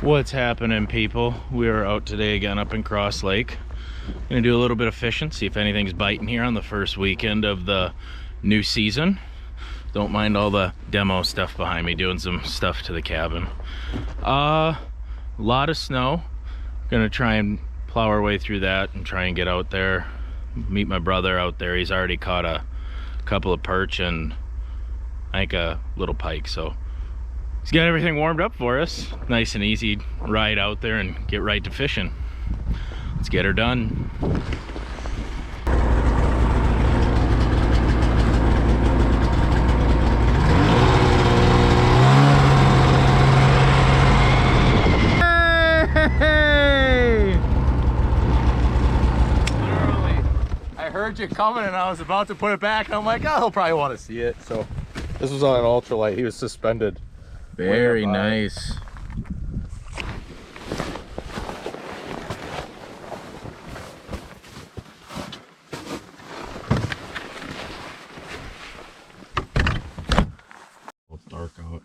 What's happening, people? We are out today again up in Cross Lake. Gonna do a little bit of fishing, see if anything's biting here on the first weekend of the new season. Don't mind all the demo stuff behind me, doing some stuff to the cabin. A lot of snow. Gonna try and plow our way through that and try and get out there. Meet my brother out there. He's already caught a couple of perch and I think a little pike, so he's got everything warmed up for us. Nice and easy ride out there and get right to fishing. Let's get her done. Hey! Literally, I heard you coming and I was about to put it back and I'm like, oh, he'll probably want to see it. So this was on an ultralight. He was suspended. Very nice. Well, it's dark out.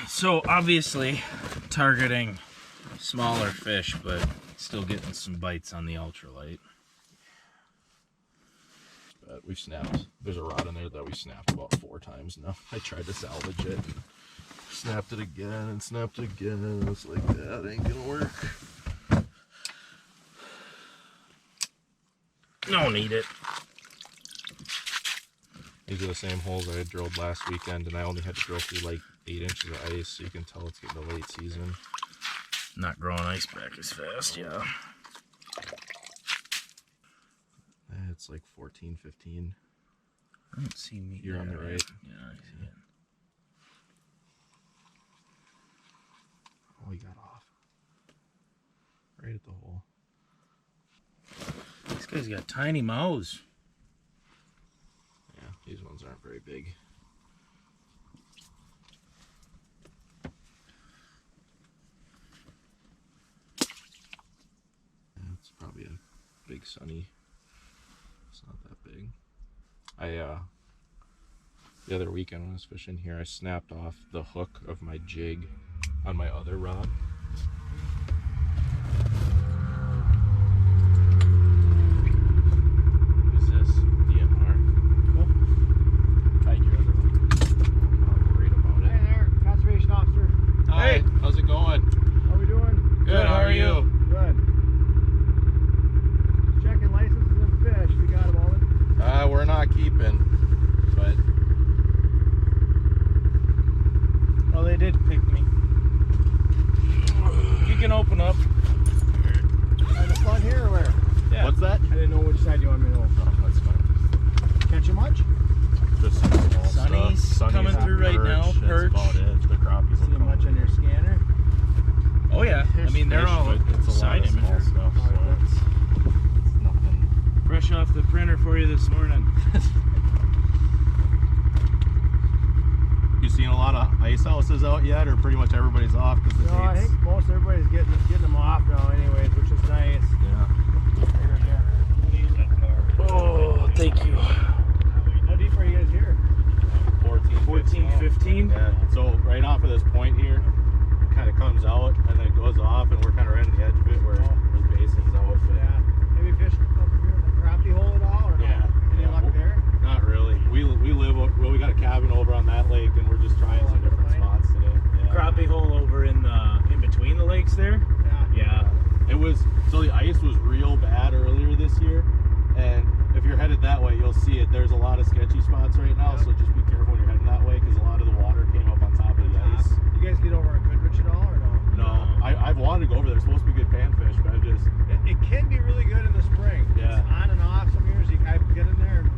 So obviously targeting smaller fish, but still getting some bites on the ultralight. We've snapped. There's a rod in there that we snapped about 4 times now. I tried to salvage it. Snapped it again and snapped it again. And it's like, that ain't gonna work. No need it. These are the same holes I had drilled last weekend, and I only had to drill through like 8 inches of ice, so you can tell it's getting the late season. Not growing ice back as fast, yeah. It's like 14, 15. I don't see meat. You're on the right. Yeah, I see it. Oh, he got off. Right at the hole. This guy's got tiny mouths. Yeah, these ones aren't very big. It's probably a big sunny. It's not that big. The other weekend when I was fishing here, I snapped off the hook of my jig on my other rod. What is this? DNR. Cool. Tied your other one. I'm not worried about it. Hey there, conservation officer. Hi, Hey. how's it going? How we doing? Good, how are you? Good. Checking licenses and fish. We got them all in. We're not keeping, but Oh, they did pick me. You can open up. In the front here or where? Yeah. what's that? I didn't know which side you want me to know. Oh, that's fine. Catch you much? Just some small Sunny's stuff. coming and through right now, perch. That's about it. The crappies will See come much on your scanner? Oh yeah, I mean they're fish, all but it's a side lot of small imager. stuff, so it's nothing. Fresh off the printer for you this morning. You seen a lot of ice houses out yet, or pretty much everybody's off because the No, I dates? think most everybody's getting them off now anyways, which is nice. Yeah. Oh, thank you. How deep are you guys here? 14, 15? Yeah. So right off of this point here, it kind of comes out and then it goes off, and we're kind of right on the edge of it where the basin's out. But Yeah. Have you fished up here in the crappie hole at all or no? Yeah. Any Yeah. luck there? Not really. We live well. We got a cabin over on that lake, and we're just trying some different spots today. Yeah. Crappie hole over in between the lakes there. Yeah. Yeah. It was so the ice was real bad earlier this year, and if you're headed that way, you'll see it. There's a lot of sketchy spots right now, so just be careful when you're heading that way because a lot of the water came up on top of the ice. You guys get over on Goodrich at all or no? No, I've wanted to go over there. It's supposed to be good panfish, but I just It can be really good in the spring. Yeah. It's on and off. Some years I get in there and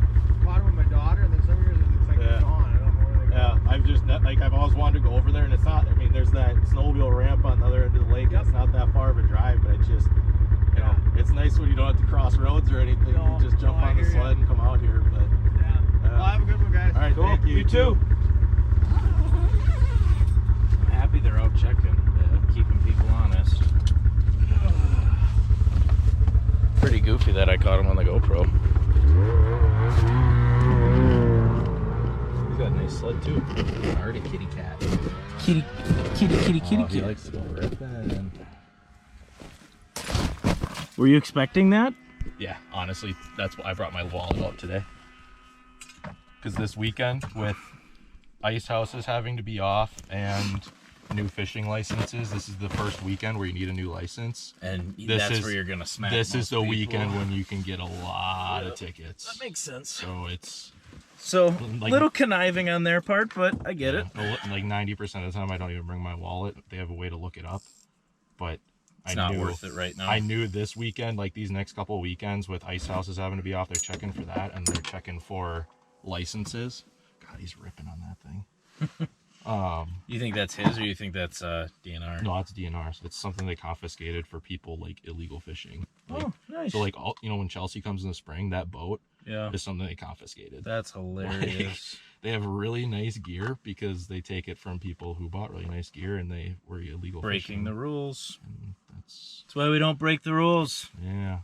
caught them with my daughter, and then some years it's like Yeah. it's gone. I don't know where they go. yeah. I've always wanted to go over there, and it's not. I mean, there's that snowmobile ramp on the other end of the lake. Yep. It's not that far of a drive, but it's just, you know, it's nice when you don't have to cross roads or anything. No, you just jump no, I on the hear ya. sled and come out here. But Yeah. Well, have a good one, guys. all right, Cool. thank you. You too. I'm happy they're out checking, keeping people honest. Pretty goofy that I caught him on the GoPro. He's got a nice nice sled too. Already kitty cat. Kitty. He likes to go ripping. Were you expecting that? Yeah, honestly, that's why I brought my wallet out today. Because this weekend, with ice houses having to be off and new fishing licenses, this is the first weekend where you need a new license. And That's where you're gonna smack. This is the people. weekend when you can get a lot of tickets. That makes sense. So it's like, little conniving on their part, but I get it. Like 90% of the time, I don't even bring my wallet. They have a way to look it up, but it's not worth it right now. I knew this weekend, like these next couple of weekends with ice houses having to be off, they're checking for that, and they're checking for licenses. God, he's ripping on that thing. You think that's his, or you think that's DNR? No, that's DNR. So it's something they confiscated for people like illegal fishing. Like, oh, nice. So like, when Chelsea comes in the spring, that boat is something they confiscated. That's hilarious. Like, they have really nice gear because they take it from people who bought really nice gear and they were illegal breaking fishing. the rules. And that's why we don't break the rules. Yeah.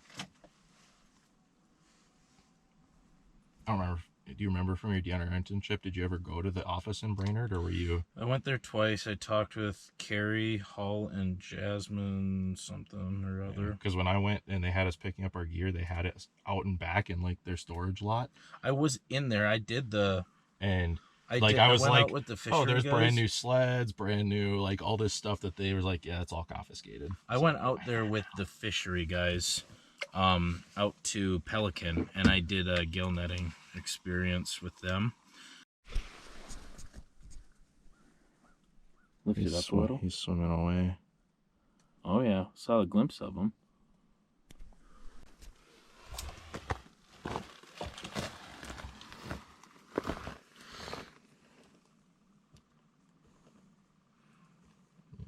I don't remember. Do you remember from your DNR internship, did you ever go to the office in Brainerd, or were you? I went there twice. I talked with Carrie, Hull, and Jasmine something or other. Because when I went and they had us picking up our gear, they had it out and back in like their storage lot. I was in there. I did the... And I was went like, out with the oh, there's guys. brand new sleds, brand new, like all this stuff that they were like, yeah, it's all confiscated. I went out there with the fishery guys, out to Pelican, and I did a gill netting experience with them. Lift it up a little. He's swimming away. Oh yeah, saw a glimpse of him.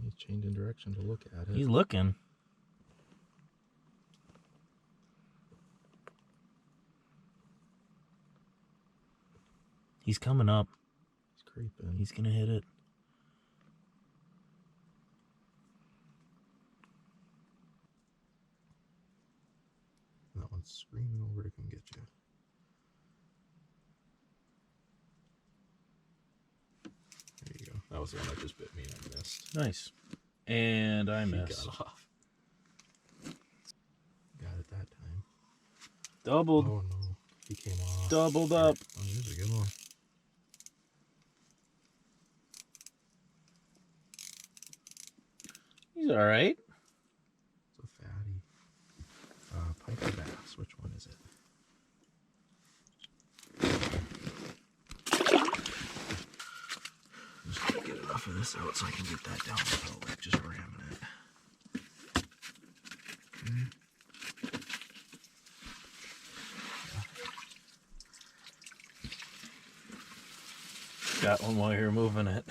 He's changing direction to look at it. He's looking. He's coming up. He's creeping. He's gonna hit it. That one's screaming over to come get you. There you go. That was the one that just bit me and I missed. Nice. And I missed. He got off. Got it that time. Doubled. Oh no. He came off. Doubled up. Oh, here's a good one. He's alright. It's a fatty. Pike or bass? Which one is it? I'm just gonna get enough of this out so I can get that down without like just ramming it. Okay. Got one while you're moving it.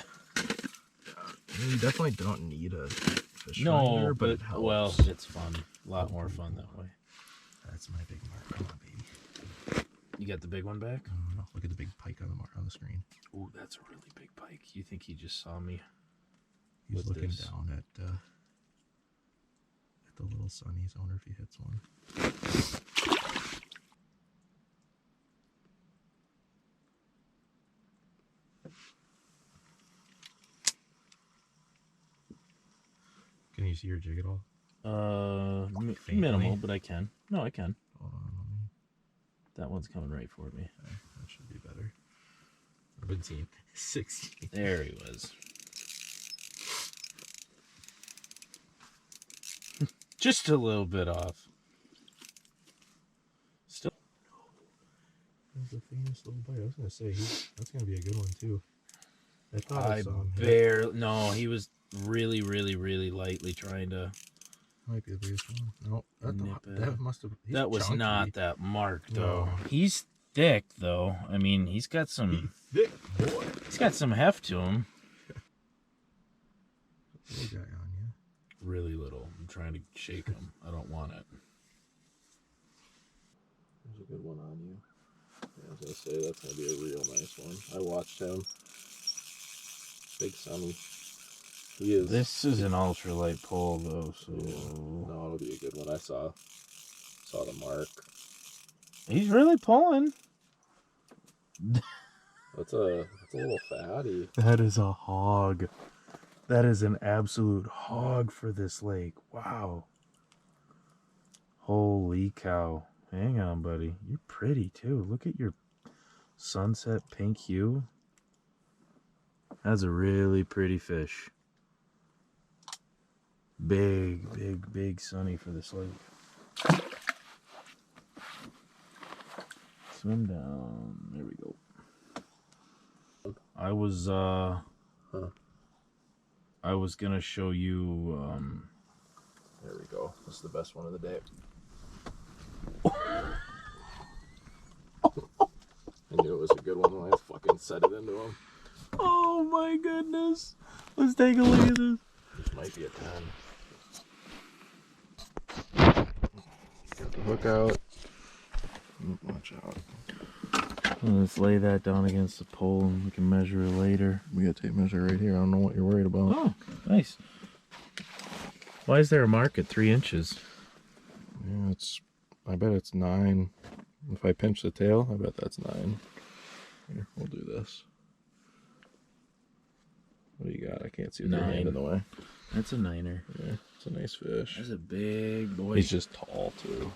You definitely don't need a fish finder, but it helps. Well, it's fun. A lot more fun that way. That's my big mark. Come on, baby. You got the big one back? No, look at the big pike on the screen. Ooh, that's a really big pike. You think he just saw me? He's with looking this? down at the little sunnies. I wonder if he hits one. Can you see your jig at all? Minimal, but I can. No, I can. Hold on, let me. That one's coming right for me. Okay, that should be better. 17, 16. There he was. Just a little bit off. Still. That's the faintest little bite. I was gonna say that's gonna be a good one too. I thought I saw him. No, he was really, really, really lightly trying to. Might be the biggest one. No, that must have. That was chunky. not that mark though. No. He's thick though. I mean, he's got some. Thick boy. He's got some heft to him. Little guy on you. Really little. I'm trying to shake him. I don't want it. There's a good one on you. Yeah, I was gonna say that's gonna be a real nice one. I watched him. Big Sunny. He is. This is an ultralight pole though, so No, it'll be a good one. I saw the mark. he's really pulling. That's a little fatty. That is a hog. That is an absolute hog for this lake. Wow. Holy cow. Hang on, buddy. You're pretty too. Look at your sunset pink hue. That's a really pretty fish. Big, big, big sunny for this lake. Swim down. There we go. I was gonna show you there we go. This is the best one of the day. I knew it was a good one when I fucking set it into him. Oh my goodness. Let's take a look at this. This might be a 10. Get the hook out. Watch out. Let's lay that down against the pole and we can measure it later. We got a tape measure right here. I don't know what you're worried about. Oh, nice. Why is there a mark at 3 inches? Yeah, I bet it's 9. If I pinch the tail, I bet that's 9. Here, we'll do this. What do you got? I can't see with your hand in the way. That's a 9er. Yeah, it's a nice fish. That's a big boy. He's just tall too.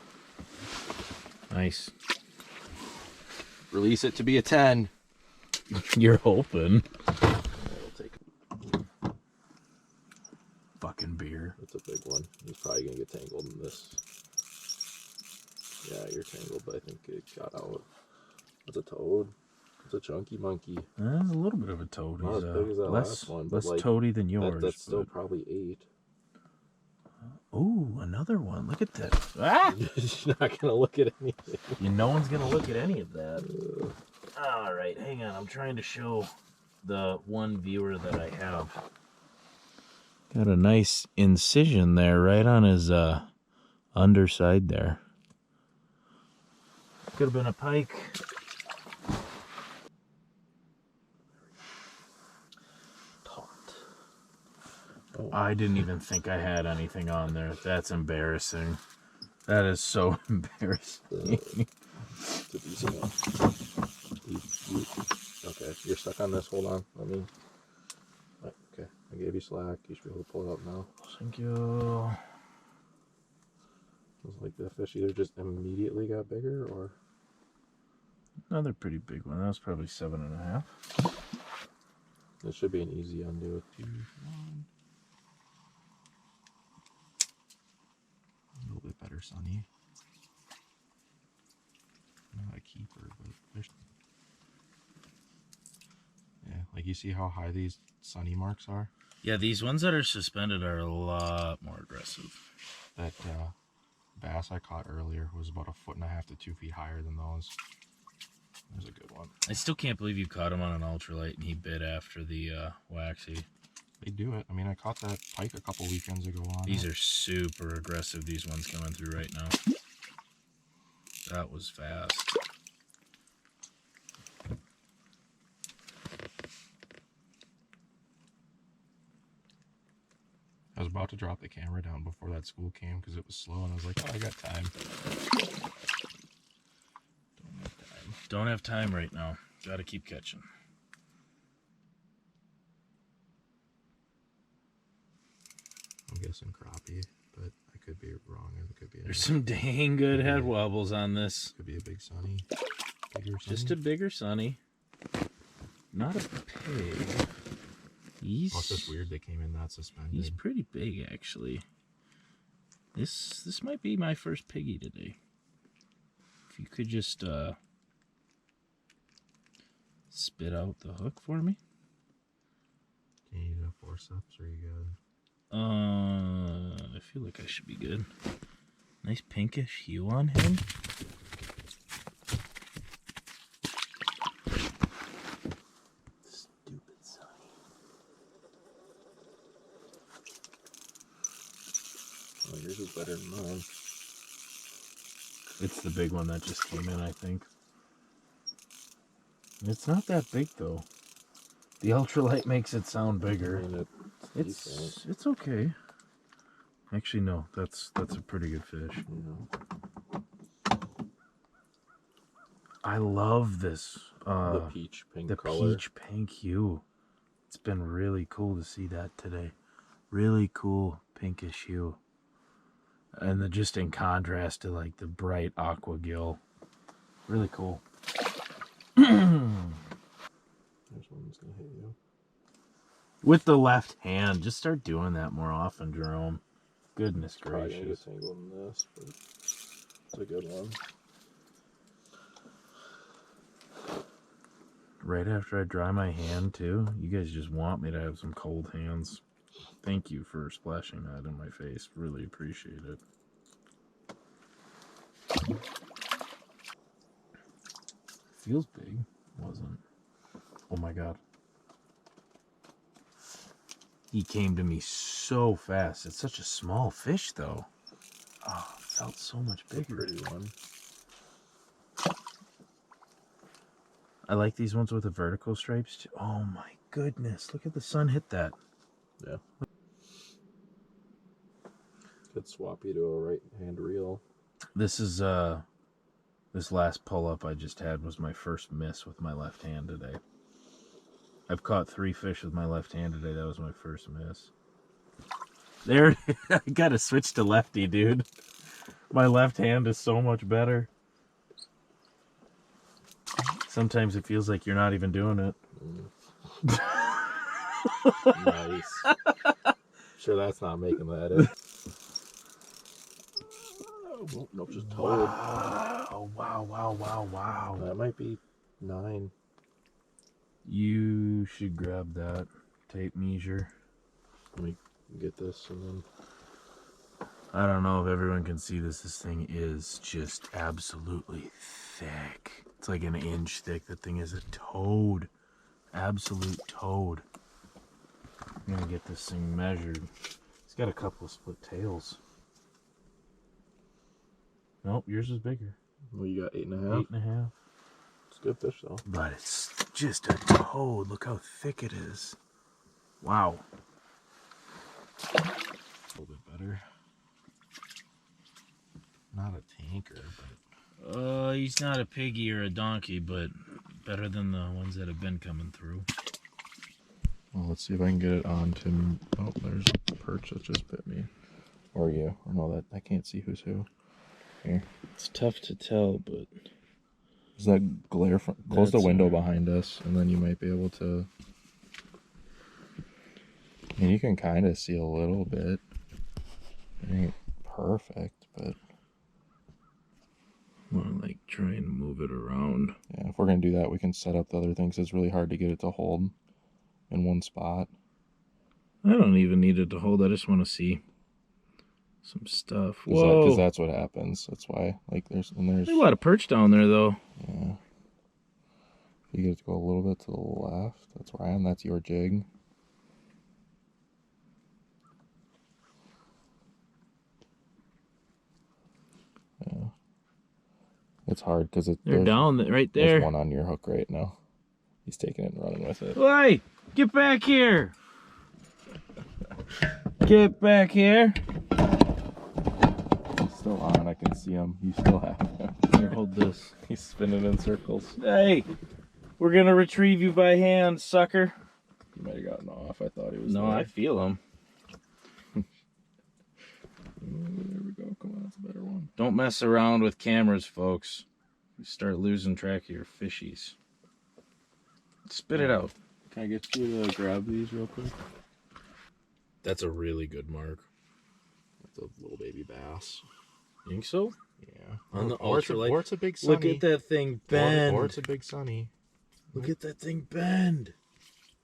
Nice. Release it to be a 10. You're hoping. We'll take Fucking beer. That's a big one. He's probably gonna get tangled in this. Yeah, you're tangled, but I think it got out. That's a toad. It's a chunky monkey. That's a little bit of a toad. Not He's as big as that last one, but less like, toady than yours. That's still probably 8. Ooh, another one. Look at that. Ah! You're not gonna look at anything. No one's gonna look at any of that. All right, hang on. I'm trying to show the one viewer that I have. Got a nice incision there, right on his underside there. Could have been a pike. Oh. I didn't even think I had anything on there. That's embarrassing. That is so embarrassing. It's a decent one. Okay, you're stuck on this. Hold on. Let me. Okay, I gave you slack. You should be able to pull it up now. Thank you. It's like the fish either just immediately got bigger or. Another pretty big one. That was probably 7.5. This should be an easy undo. 2, 1. A little bit better, Sonny. Not a keeper, but there's. Yeah, like you see how high these Sonny marks are? Yeah, these ones that are suspended are a lot more aggressive. That bass I caught earlier was about 1.5 to 2 feet higher than those. There's a good one. I still can't believe you caught him on an ultralight and he bit after the waxy. They do it. I mean, I caught that pike a couple weekends ago on These are super aggressive, these ones coming through right now. That was fast. I was about to drop the camera down before that school came because it was slow, and I was like, oh, I got time. Don't have time right now. Gotta keep catching. I'm guessing crappie, but I could be wrong. It could be. There's some dang good head wobbles on this. Could be a big sunny. Bigger sunny. Just a bigger sunny. Not a pig. He's. Oh, it's just weird they came in that suspended. He's pretty big, actually. This might be my first piggy today. If you could just spit out the hook for me. Can you do a forceps or you good? I feel like I should be good. Nice pinkish hue on him. Stupid Sonny. Oh, yours is better than mine. It's the big one that just came in, I think. It's not that big though. The ultralight makes it sound bigger. I mean, It's okay. Actually, no. That's a pretty good fish. Yeah. I love this. the peach pink the color. peach pink hue. It's been really cool to see that today. Really cool pinkish hue. And just in contrast to like the bright aqua gill. Really cool. There's one that's gonna hit you. With the left hand. Just start doing that more often, Jerome. Goodness Probably gonna get gracious. tangled in this, but it's a good one. Right after I dry my hand too. You guys just want me to have some cold hands. Thank you for splashing that in my face. Really appreciate it. Feels big. Wasn't. Oh my god. He came to me so fast. It's such a small fish though. Oh, it felt so much bigger. Pretty one. I like these ones with the vertical stripes too. Oh my goodness. Look at the sun hit that. Yeah. Could swap you to a right hand reel. This is this last pull up I just had was my first miss with my left hand today. I've caught 3 fish with my left hand today. That was my first miss. There, I gotta switch to lefty, dude. My left hand is so much better. Sometimes it feels like you're not even doing it. Nice. Sure that's not making that in. Oh, nope, just toad. Wow, wow, wow, wow, wow. That might be 9. You should grab that tape measure. Let me get this and then... I don't know if everyone can see this. This thing is just absolutely thick. It's like an inch thick. That thing is a toad. Absolute toad. I'm gonna get this thing measured. It's got a couple of split tails. Nope, yours is bigger. Well, you got 8.5. 8.5. It's a good fish though. But it's just a toad. Look how thick it is. Wow. A little bit better. Not a tanker, but... He's not a piggy or a donkey, but better than the ones that have been coming through. Well, let's see if I can get it on to... Oh, there's a perch that just bit me. Or you. Or no, that I can't see who's who. Here. It's tough to tell, but... Is that glare from... Close the That's window alright. behind us, and then you might be able to... I mean, you can kind of see a little bit. It ain't perfect, but... I want to, like, try and move it around. Yeah, if we're going to do that, we can set up the other things. It's really hard to get it to hold in one spot. I don't even need it to hold. I just want to see some stuff. Whoa! Because that's what happens. That's why, like, there's There's a lot of perch down there, though. Yeah. You get it to go a little bit to the left. That's where I am. That's your jig. Yeah. It's hard because They're down right there. There's one on your hook right now. He's taking it and running with it. Hey, get back here! Get back here! He's still on. I can see him. You still have him. Here, hold this. He's spinning in circles. Hey, we're gonna retrieve you by hand, sucker. He might have gotten off. I thought he was No, there. I feel him. There we go. Come on, that's a better one. Don't mess around with cameras, folks. You start losing track of your fishies. Spit it out. Can I get you to grab these real quick? That's a really good mark. That's a little baby bass. Think so? Yeah. On the or ultralight. it's a big sunny. Look at that thing bend. Or it's a big sunny. Look at that thing bend.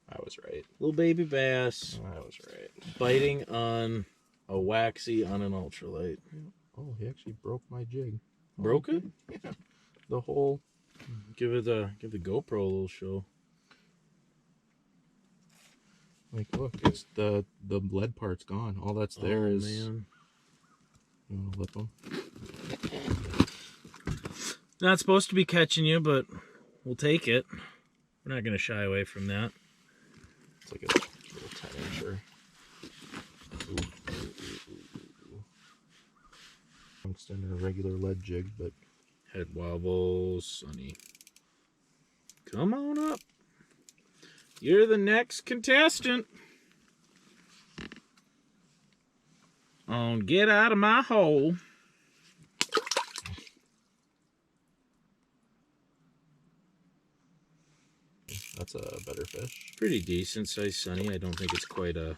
I was right. Little baby bass I was right. biting on a waxy on an ultralight. Oh, he actually broke my jig. Broke it? Yeah. The whole... Give the GoPro a little show. Like, look, it's the lead part's gone. All that's there is... Man. You want to lip them? Not supposed to be catching you, but we'll take it. We're not going to shy away from that. It's like a little 10-incher. Tungsten or a regular lead jig, but Head wobbles, sunny. Come on up. You're the next contestant. On get out of my hole. That's a better fish. Pretty decent size sunny. I don't think it's quite the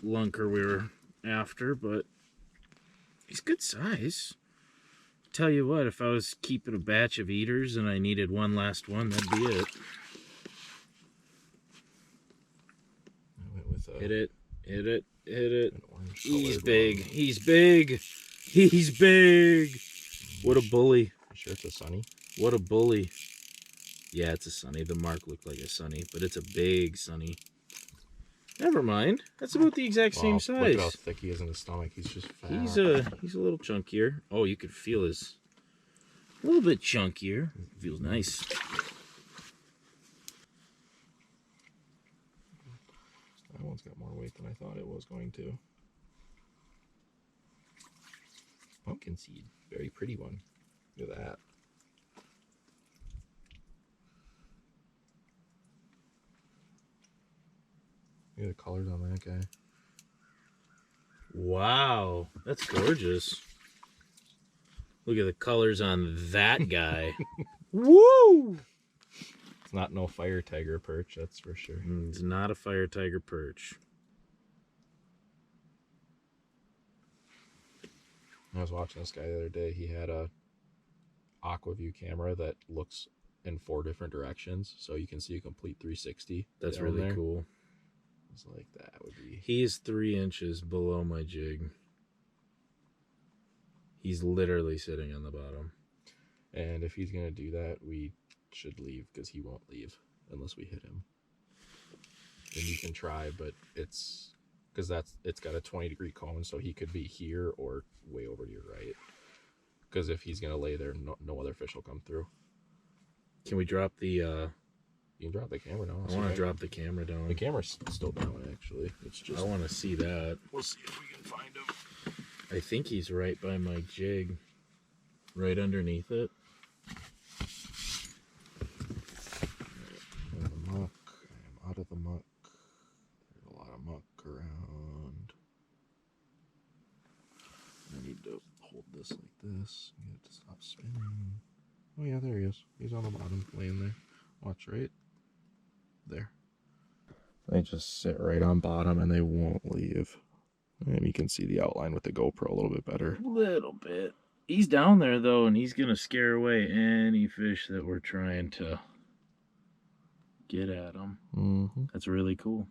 lunker we were after, but he's good size. Tell you what, if I was keeping a batch of eaters and I needed one last one, that'd be it. I went with Hit it, hit it, hit it. He's One. big, he's big, he's big. What a bully. You sure it's a sunny? What a bully. Yeah, it's a sunny. The mark looked like a sunny, but it's a big sunny. Never mind. That's about the exact same size. Look how thick he is in his stomach. He's just fat. He's a little chunkier. Oh, you could feel his a little bit chunkier. Feels nice. That one's got more weight than I thought it was going to. Pumpkin seed. Very pretty one. Look at that. Look at the colors on that guy. Wow, that's gorgeous. Look at the colors on that guy. Woo! It's not no fire tiger perch, that's for sure. It's not a fire tiger perch. I was watching this guy the other day. He had a aqua-view camera that looks in 4 different directions, so you can see a complete 360. That's really there. cool. It's like that would be. He is 3 inches below my jig. He's literally sitting on the bottom. And if he's gonna do that, we should leave because he won't leave unless we hit him. And you can try, but it's because it's got a 20-degree cone, so he could be here or way over to your right. Because if he's gonna lay there, no other fish will come through. Can we drop the? You can drop the camera down. I want to drop the camera down. The camera's still down, actually. It's just. I want to see that. We'll see if we can find him. I think he's right by my jig, right underneath it. In the muck. I am out of the muck. There's a lot of muck around. I need to hold this like this. Get it to stop spinning. Oh yeah, there he is. He's on the bottom, laying there. Watch right there. They just sit right on bottom and they won't leave. And you can see the outline with the GoPro a little bit better. A little bit. He's down there though, and he's gonna scare away any fish that we're trying to get at him. Mm-hmm. That's really cool.